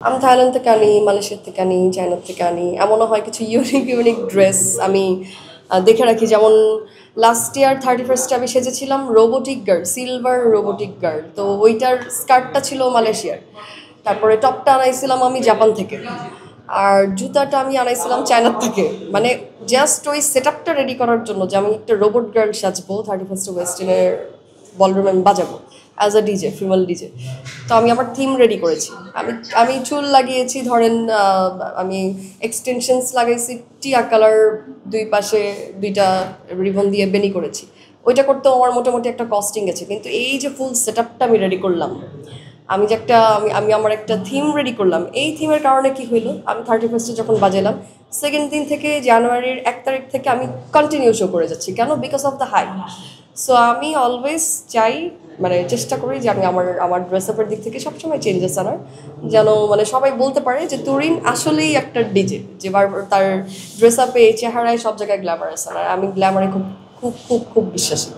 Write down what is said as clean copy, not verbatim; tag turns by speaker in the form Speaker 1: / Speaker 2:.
Speaker 1: আমি থাইল্যান্ড থেকে আনি, মালয়েশিয়া থেকে আনি, চায়না থেকে আনি। এমনও হয় কিছু ইউনিক ইউনিক ড্রেস আমি দেখে রাখি। যেমন লাস্ট ইয়ার 31st আমি সেজেছিলাম robotic guard, silver robotic guard. তো ওইটার স্কার্টটা ছিল মালয়েশিয়ার। তারপরে টপটা আনাইছিলাম আমি জাপান থেকে। আর জুতাটা আমি আনাইছিলাম চায়নার থেকে। মানে জাস্ট ওই সেট আপটা রেডি করার জন্য যে আমি একটা রোবট গার্ল সাজবো 31st ওয়েস্টার্নের বলরুমে আমি বাজাবো as a DJ, female DJ. তো আমি আমার থিম রেডি করেছি। আমি আমি চুল লাগিয়েছি ধরেন, আমি এক্সটেনশনস লাগাইছি টিয়া কালার, দুই পাশে দুইটা রিবন দিয়ে বেনি করেছি। ওইটা করতেও আমার মোটামুটি একটা কস্টিং গেছে, কিন্তু এই যে ফুল সেট আপটা আমি রেডি করলাম, আমি যে একটা আমি আমার একটা থিম রেডি করলাম, এই থিমের কারণে কি হইলো, আমি 31st যখন বাজালাম, সেকেন্ড দিন থেকে জানুয়ারির 1 তারিখ থেকে আমি কন্টিনিউ শো করে যাচ্ছি। কেন? Because of the high. So আমি অলওয়েজ চাই, মানে চেষ্টা করি যে আমি আমার ড্রেস আপের দিক থেকে সবসময় চেঞ্জেস আনার, যেন মানে সবাই বলতে পারে যে তুরিন আসলেই একটা ডিজে, যে তার ড্রেস আপে চেহারায় সব জায়গায় গ্ল্যামারাস আনার। আমি গ্ল্যামারে খুব খুব খুব খুব বিশ্বাসী।